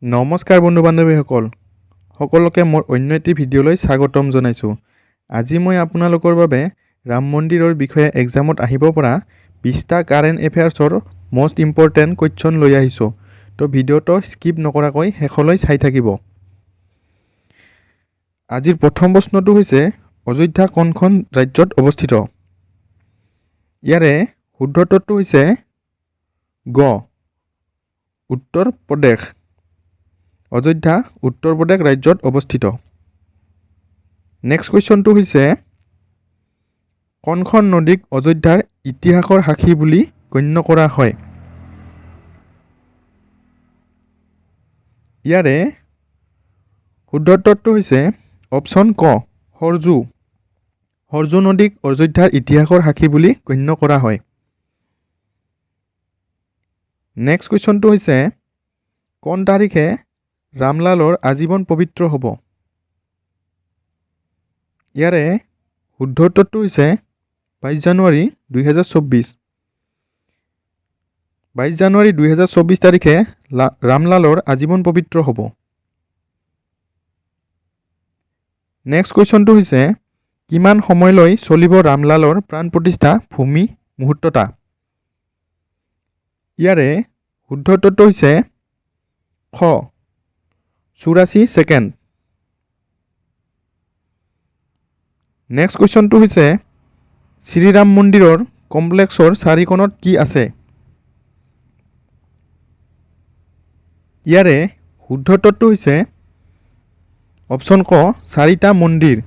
নমস্কাৰ বন্ধু বান্ধৱীসকল সকলোকে মোৰ অন্য এটি ভিডিঅ'লৈ স্বাগতম জনাইছোঁ। আজি মই আপোনালোকৰ বাবে ৰাম মন্দিৰৰ বিষয়ে এক্সামত আহিব পৰা 20টা কাৰেণ্ট এফেয়াৰ্ছৰ মষ্ট ইম্পৰ্টেণ্ট কুৱেশ্যন লৈ আহিছোঁ। তো ভিডিঅ'টো স্কিপ নকৰাকৈ শেষলৈ চাই থাকিব। আজিৰ প্ৰথম প্ৰশ্নটো হৈছে অযোধ্যা কোনখন ৰাজ্যত অৱস্থিত? ইয়াৰে শুদ্ধ উত্তৰটো হৈছে গ উত্তৰ প্ৰদেশ। অযোধ্যা উত্তৰ প্ৰদেশ ৰাজ্যত অৱস্থিত। নেক্সট কুৱেশ্যনটো হৈছে কোনখন নদীক অযোধ্যাৰ ইতিহাসৰ সাক্ষী বুলি গণ্য কৰা হয়? ইয়াৰে শুদ্ধ উত্তৰটো হৈছে অপশ্যন ক সৰজু। সৰজু নদীক অযোধ্যাৰ ইতিহাসৰ সাক্ষী বুলি গণ্য কৰা হয়। নেক্সট কুৱেশ্যনটো হৈছে কোন তাৰিখে ৰামলালৰ আজীৱন পবিত্ৰ হ'ব? ইয়াৰে শুদ্ধ উত্তৰটো হৈছে 22 জানুৱাৰী 2024। 22 জানুৱাৰী 2024 তাৰিখে ৰামলালৰ আজীৱন পবিত্ৰ হ'ব। নেক্সট কুৱেশ্যনটো হৈছে কিমান সময়লৈ চলিব ৰামলালৰ প্ৰাণ প্ৰতিষ্ঠা ভূমি মুহূৰ্ততা? ইয়াৰে শুদ্ধ উত্তৰটো হৈছে খ 84 ছেকেণ্ড। নেক্সট কুৱেশ্যনটো হৈছে শ্ৰীৰাম মন্দিৰৰ কমপ্লেক্সৰ চাৰিকোণত কি আছে? ইয়াৰে শুদ্ধ উত্তৰটো হৈছে অপশ্যন ক 4টা মন্দিৰ।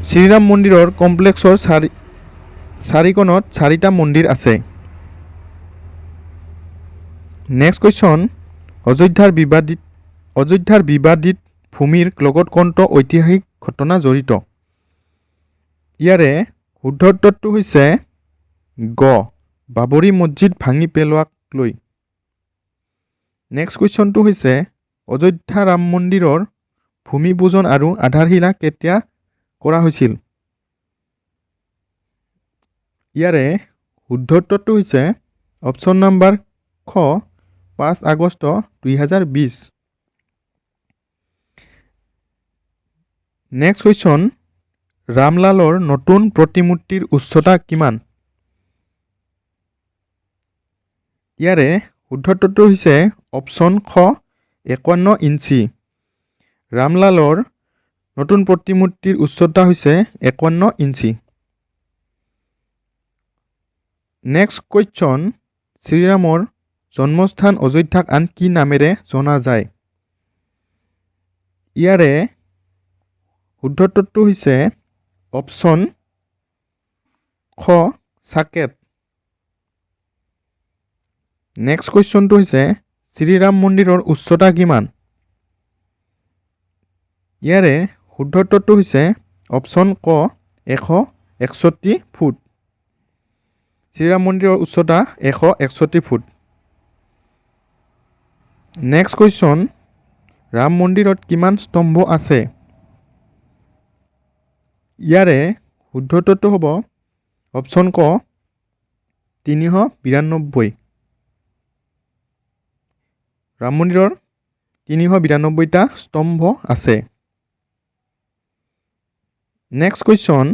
শ্ৰীৰাম মন্দিৰৰ কমপ্লেক্সৰ চাৰিকোণত 4টা মন্দিৰ আছে। নেক্সট কুৱেশ্যন অযোধ্যাৰ বিবাদিত ভূমিৰ লগত কোনটো ঐতিহাসিক ঘটনা জড়িত? ইয়াৰে শুদ্ধ উত্তৰটো হৈছে গ বাবৰি মছজিদ ভাঙি পেলোৱাক লৈ। নেক্সট কুৱেশ্যনটো হৈছে অযোধ্যা ৰাম মন্দিৰৰ ভূমি পূজন আৰু আধাৰশিলা কেতিয়া কৰা হৈছিল? ইয়াৰে শুদ্ধ উত্তৰটো হৈছে অপশ্যন নম্বৰ খ 5 আগষ্ট 2020। নেক্সট কুৱেশ্যন ৰামলালৰ নতুন প্ৰতিমূৰ্তিৰ উচ্চতা কিমান? ইয়াৰে শুদ্ধ উত্তৰটো হৈছে অপশ্যন খ 51 ইঞ্চি। ৰামলালৰ নতুন প্ৰতিমূৰ্তিৰ উচ্চতা হৈছে 51 ইঞ্চি। নেক্সট কুৱেশ্যন শ্ৰীৰামৰ জন্মস্থান অযোধ্যাক আন কি নামেৰে জনা যায়? ইয়াৰে শুদ্ধ উত্তৰটো হৈছে অপশ্যন খ সাকেত। নেক্সট কুৱেশ্যনটো হৈছে শ্ৰীৰাম মন্দিৰৰ উচ্চতা কিমান? ইয়াৰে শুদ্ধ উত্তৰটো হৈছে অপশ্যন ক 161 ফুট। শ্ৰীৰাম মন্দিৰৰ উচ্চতা 161 ফুট। নেক্সট কুৱেশ্যন ৰাম মন্দিৰত কিমান স্তম্ভ আছে? ইয়াৰে শুদ্ধ উত্তৰটো হ'ব অপশ্যন ক 392। ৰাম মন্দিৰৰ 392টা স্তম্ভ আছে। নেক্সট কুৱেশ্যন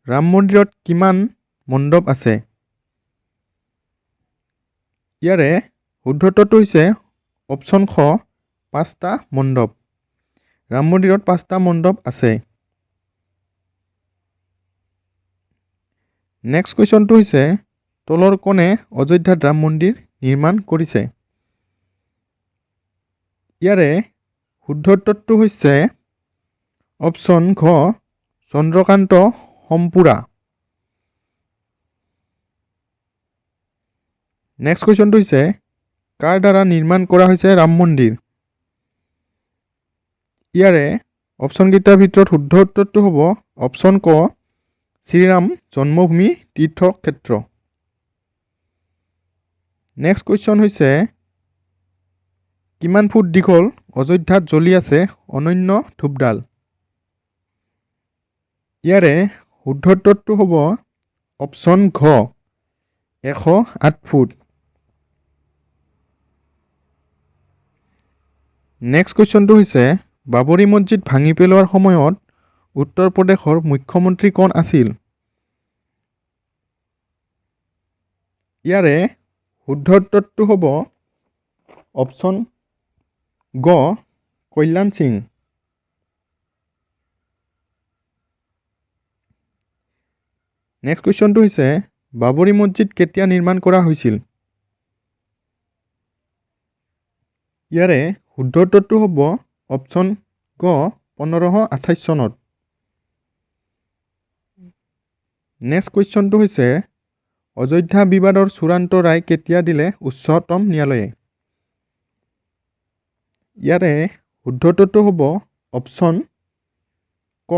ৰাম মন্দিৰত কিমান মণ্ডপ আছে? ইয়াৰে শুদ্ধ উত্তৰটো হৈছে অপশ্যন খ 5টা মণ্ডপ। ৰাম মন্দিৰত 5টা মণ্ডপ আছে। নেক্সট কুৱেশ্যনটো হৈছে তলৰ কোণে অযোধ্যাত ৰাম মন্দিৰ নিৰ্মাণ কৰিছে? ইয়াৰে শুদ্ধ উত্তৰটো হৈছে অপশ্যন ঘ চন্দ্ৰকান্ত সম্পুৰা। নেক্সট কুৱেশ্যনটো হৈছে কাৰ দ্বাৰা নিৰ্মাণ কৰা হৈছে ৰাম মন্দিৰ? ইয়াৰে অপশ্যনকেইটাৰ ভিতৰত শুদ্ধ উত্তৰটো হ'ব অপশ্যন ক শ্ৰীৰাম জন্মভূমি তীৰ্থক্ষেত্ৰ। নেক্সট কুৱেশ্যন হৈছে কিমান ফুট দীঘল অযোধ্যাত জ্বলি আছে অনন্য ধূপডাল? ইয়াৰে শুদ্ধ উত্তৰটো হ'ব অপশ্যন ঘ 108 ফুট। নেক্সট কুৱেশ্যনটো হৈছে বাবৰি মছজিদ ভাঙি পেলোৱাৰ সময়ত উত্তৰ প্ৰদেশৰ মুখ্যমন্ত্ৰী কোন আছিল? ইয়াৰে শুদ্ধ উত্তৰটো হ'ব অপশ্যন গ কল্যাণ সিং। নেক্সট কুৱেশ্যনটো হৈছে বাবৰি মছজিদ কেতিয়া নিৰ্মাণ কৰা হৈছিল? ইয়াৰে শুদ্ধ উত্তৰটো হ'ব অপশ্যন গ 1528 চনত। নেক্সট কুৱেশ্যনটো হৈছে অযোধ্যা বিবাদৰ চূড়ান্ত ৰায় কেতিয়া দিলে উচ্চতম ন্যায়ালয়ে? ইয়াৰে শুদ্ধ উত্তৰটো হ'ব অপশ্যন ক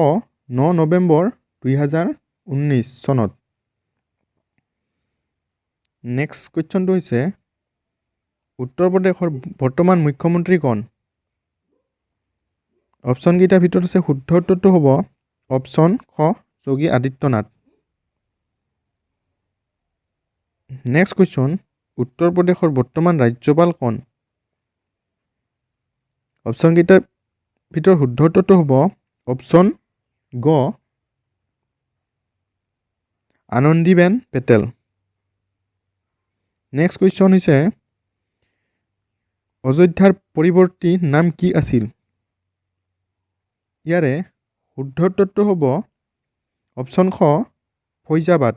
9 নৱেম্বৰ 2019 চনত। নেক্সট কুৱেশ্যনটো হৈছে উত্তৰ প্ৰদেশৰ বৰ্তমান মুখ্যমন্ত্ৰী কোন? অপশ্যনকেইটাৰ ভিতৰত আছে শুদ্ধ উত্তৰটো হ'ব অপশ্যন খ যোগী আদিত্যনাথ। নেক্সট কুৱেশ্যন উত্তৰ প্ৰদেশৰ বৰ্তমান ৰাজ্যপাল কোন? অপশ্যনকেইটাৰ ভিতৰত শুদ্ধ উত্তৰটো হ'ব অপশ্যন গ আনন্দীবেন পেটেল। নেক্সট কুৱেশ্যন হৈছে অযোধ্যাৰ পৰিৱৰ্তী নাম কি আছিল? ইয়াৰে শুদ্ধ উত্তৰটো হ'ব অপশ্যন খ ফৈজাবাদ।